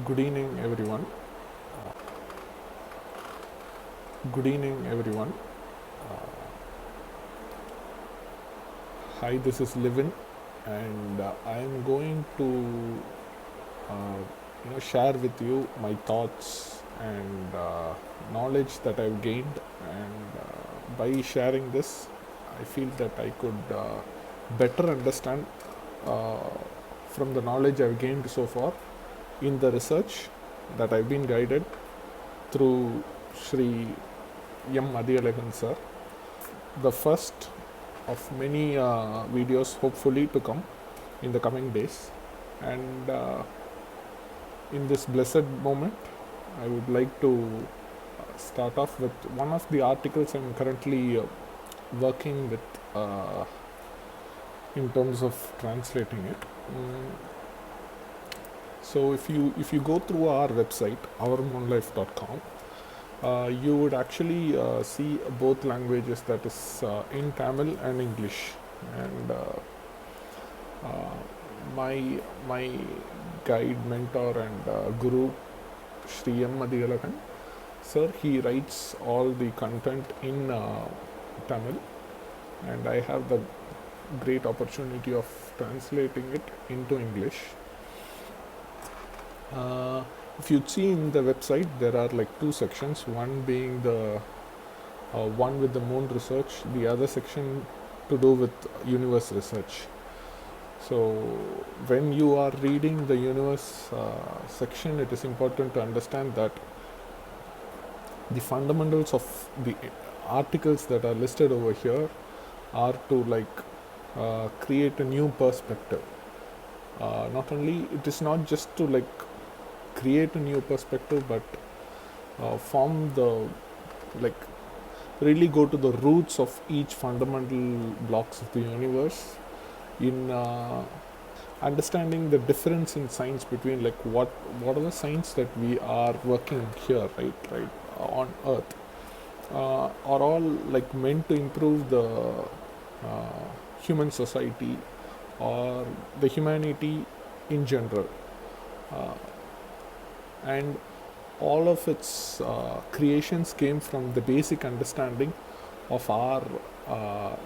Good evening, everyone. Good evening, everyone. Hi, this is Livin, and I am going to, uh, share with you my thoughts and knowledge that I've gained. And by sharing this, I feel that I could better understand uh, from the knowledge I've gained so far in the research that I've been guided through Sri M. Madhyalagan sir, the first of many videos hopefully to come in the coming days. And in this blessed moment, I would like to start off with one of the articles I'm currently working with in terms of translating it. So if you go through our website ourmoonlife.com, you would actually see both languages, that is in Tamil and English. And my guide, mentor, and guru, Sri M. Madhyalagan sir, he writes all the content in Tamil, and I have the great opportunity of translating it into English. Uh, if you see in the website, there are like two sections, one being the one with the moon research, the other section to do with universe research. So when you are reading the universe section, it is important to understand that the fundamentals of the articles that are listed over here are to create a new perspective. Not only it is not just to create a new perspective, but form the like really go to the roots of each fundamental blocks of the universe in understanding the difference in science between what are the science that we are working here, right on earth, are all like meant to improve the human society or the humanity in general, and all of its creations came from the basic understanding of our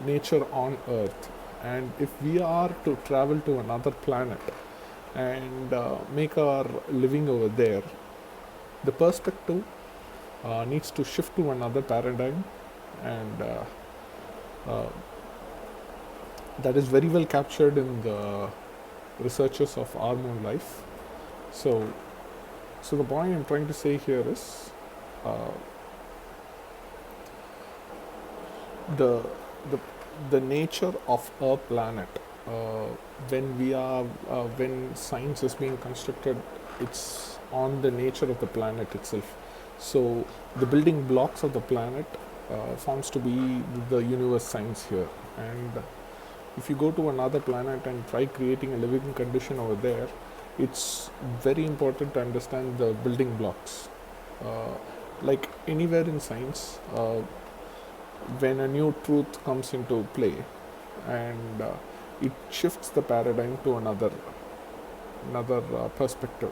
nature on earth. And if we are to travel to another planet and make our living over there, the perspective needs to shift to another paradigm. And that is very well captured in the researches of Our Moon Life. So the point I'm trying to say here is uh, the the the nature of a planet. Uh, when science is being constructed, it's on the nature of the planet itself. So the building blocks of the planet forms to be the universe science here. And if you go to another planet and try creating a living condition over there, it's very important to understand the building blocks. Uh, like anywhere in science, when a new truth comes into play, and it shifts the paradigm to another perspective.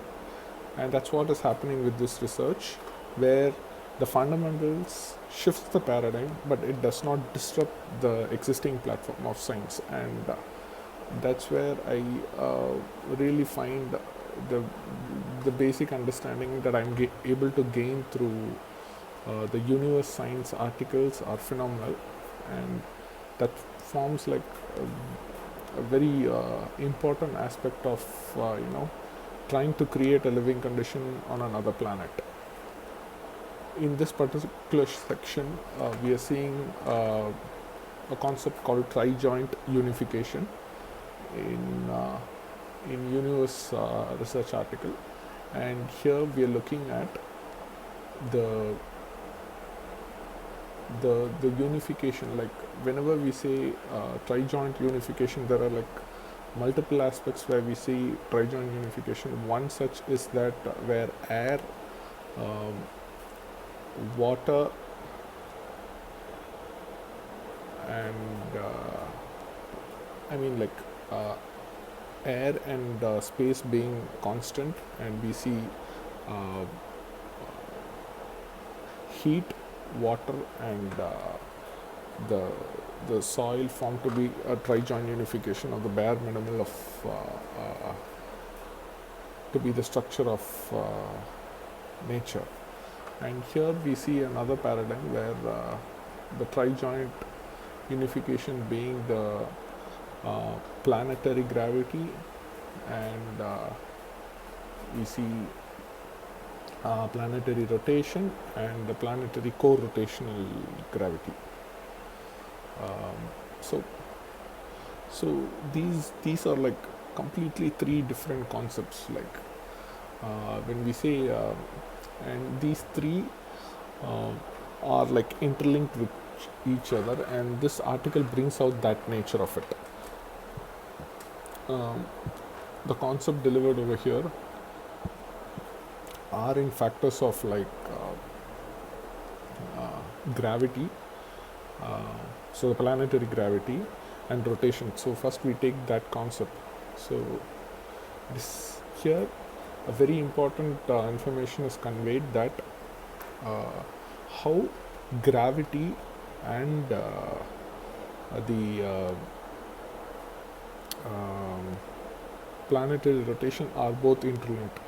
And that's what is happening with this research, where the fundamentals shifts the paradigm, but it does not disrupt the existing platform of science. And that's where I really find the the basic understanding that I'm able to gain through the universe science articles are phenomenal. And that forms a very important aspect of trying to create a living condition on another planet. In this particular section, we are seeing a concept called tri-joint unification in universe research article. And here we are looking at the the unification. Like whenever we say tri-joint unification, there are like multiple aspects where we see tri-joint unification. One such is that where air, um, water, and I mean uh, air and space being constant, and we see uh, heat, water, and the the soil formed to be a tri-joint unification of the bare minimal of to be the structure of nature. And here we see another paradigm where the tri-joint unification being the planetary gravity, and we see planetary rotation and the planetary co-rotational gravity. Um, so so these are like completely three different concepts, like when we say and these three uh, are like interlinked with each other, and this article brings out that nature of it. um, the concept delivered over here are in factors of like gravity, so the planetary gravity and rotation. So first we take that concept. So this here a very important information is conveyed, that how gravity and the planetary rotation are both interlinked.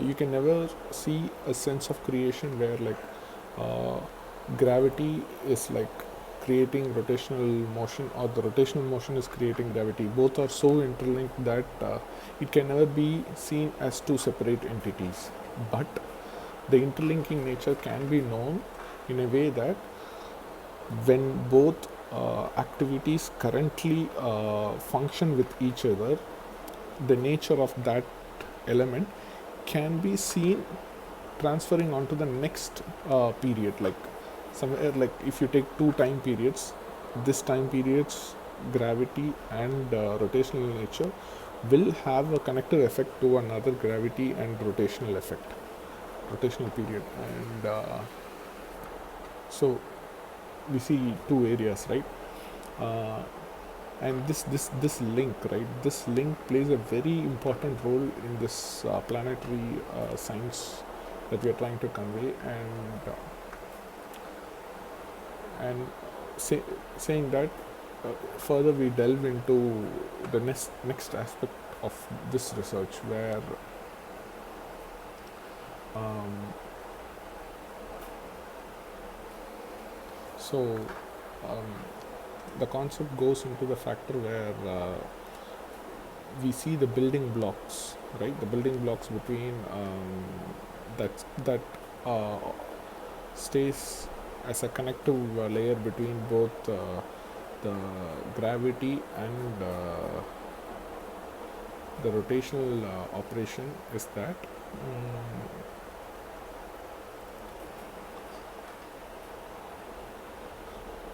You can never see a sense of creation where like gravity is like creating rotational motion, or the rotational motion is creating gravity. Both are so interlinked that it can never be seen as two separate entities. But the interlinking nature can be known in a way that when both activities currently function with each other, the nature of that element can be seen transferring onto the next period. Like somewhere, like if you take two time periods, this time period's gravity and rotational nature will have a connective effect to another gravity and rotational period. And so we see two areas, right? And this link, right, this link plays a very important role in this planetary science that we are trying to convey. And saying that, further we delve into the next aspect of this research, where so the concept goes into the factor where we see the building blocks, right? The building blocks between that stays as a connective layer between both the gravity and the rotational operation, is that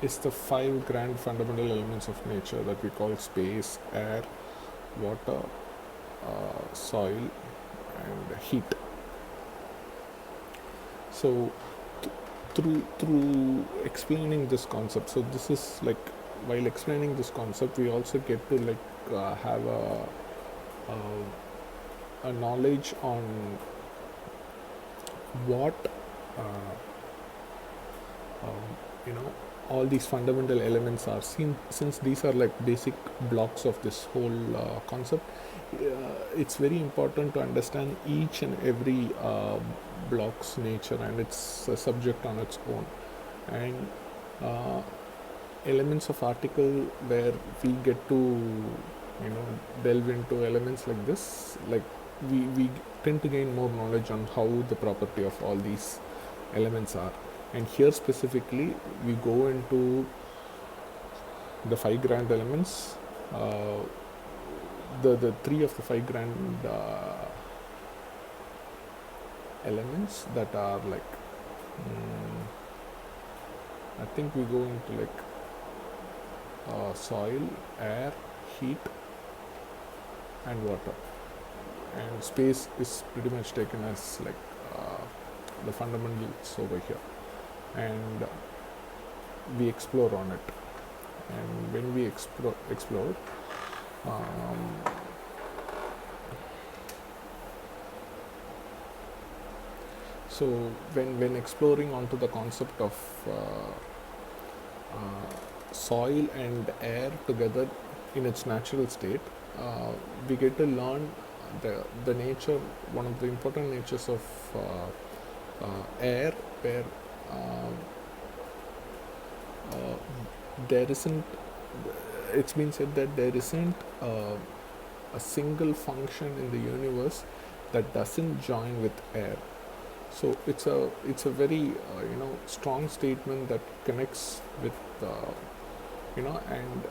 is the 5 grand fundamental elements of nature that we call space, air, water, soil, and heat. So through explaining this concept, so this is like, while explaining this concept, we also get to like have a knowledge on what you know all these fundamental elements are seen. Since these are like basic blocks of this whole concept, it's very important to understand each and every block's nature, and it's a subject on its own. And elements of article, where we get to delve into elements like this, like we tend to gain more knowledge on how the property of all these elements are. And here specifically we go into the 5 grand elements, the 3 of the 5 grand elements that are like I think we go into like soil, air, heat, and water, and space is pretty much taken as like the fundamentals over here, and we explore on it. And when we explore So when exploring onto the concept of soil and air together in its natural state, we get to learn the nature, one of the important natures of air, where uh, uh, there isn't. It's been said that there isn't a single function in the universe that doesn't join with air. So it's a very strong statement that connects with and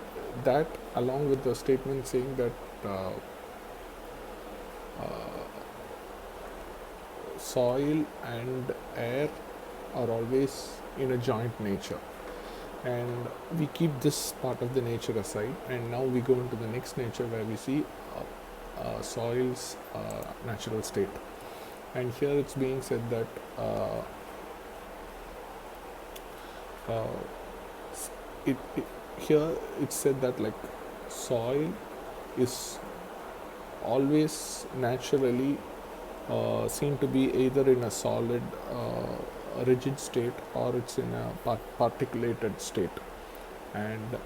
that, along with the statement saying that soil and air are always in a joint nature, and we keep this part of the nature aside, and now we go into the next nature where we see soil's natural state. And here it's being said that uh, here it's said that like soil is always naturally seen to be either in a solid rigid state, or it's in a particulated state. And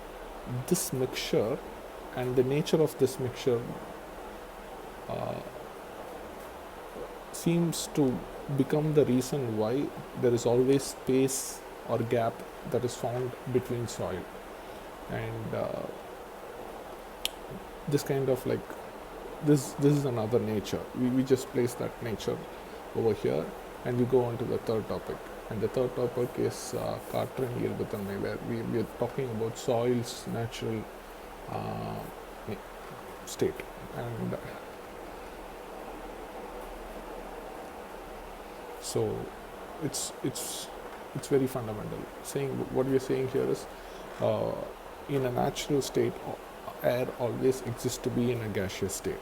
this mixture and the nature of this mixture uh, seems to become the reason why there is always space or gap that is found between soil. And this kind of like this is another nature. We just place that nature over here, and we go on to the third topic. And the third topic is Carter and Yilbuthanme, where we are talking about soil's natural state. And so it's very fundamental. Saying what we are saying here is, in a natural state, air always exists to be in a gaseous state,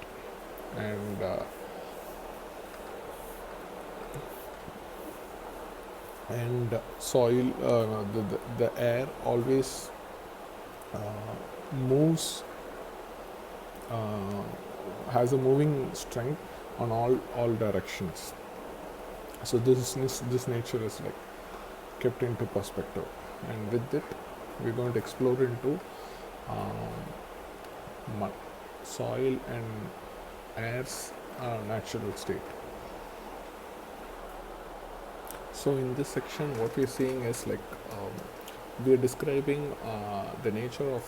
and soil, the air always moves, has a moving strength on all directions. So this nature is like kept into perspective, and with it we're going to explore into soil and air's natural state. So in this section what we're seeing is like we are describing the nature of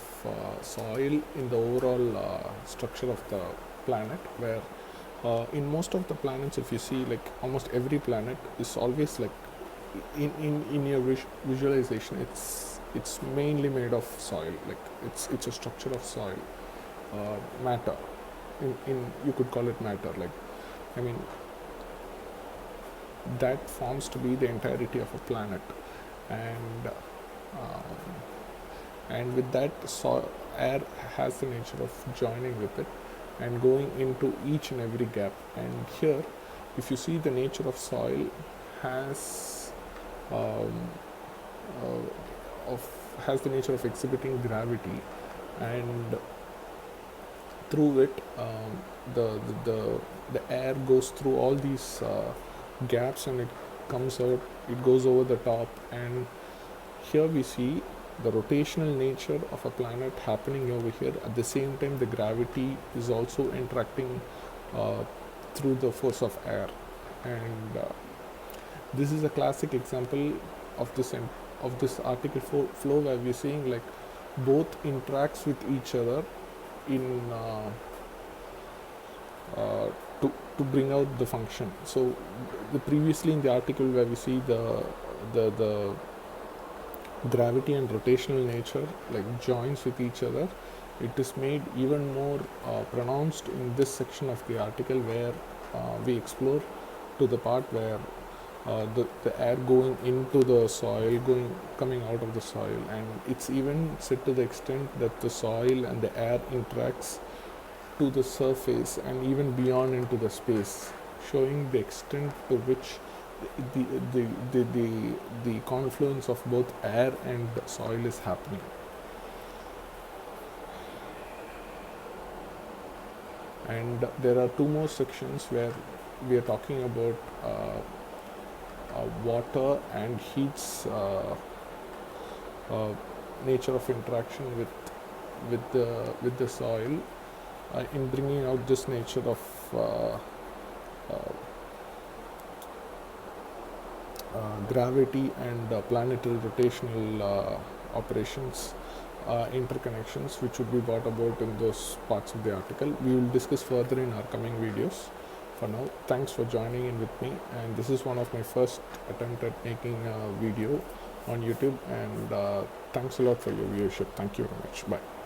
soil in the overall structure of the planet, where in most of the planets, if you see, like almost every planet is always like in your visualization, it's mainly made of soil. Like it's a structure of soil, matter. In you could call it matter. Like, I mean, that forms to be the entirety of a planet, and with that, air has the nature of joining with it and going into each and every gap. And here, if you see, the nature of soil has has the nature of exhibiting gravity, and through it the air goes through all these gaps, and it comes out, it goes over the top. And here we see the rotational nature of a planet happening over here. At the same time, the gravity is also interacting through the force of air, and this is a classic example of this article flow, where we're seeing like both interacts with each other in to bring out the function. So previously in the article where we see the gravity and rotational nature like joins with each other, it is made even more pronounced in this section of the article, where we explore to the part where the air going into the soil, coming out of the soil, and it's even said to the extent that the soil and the air interacts to the surface and even beyond into the space, showing the extent to which the confluence of both air and soil is happening. And there are two more sections where we are talking about water and heat's nature of interaction with the soil in bringing out this nature of gravity and planetary rotational operations, interconnections, which would be brought about in those parts of the article. We will discuss further in our coming videos. For now, thanks for joining in with me, and this is one of my first attempt at making a video on YouTube, and thanks a lot for your viewership. Thank you very much. Bye.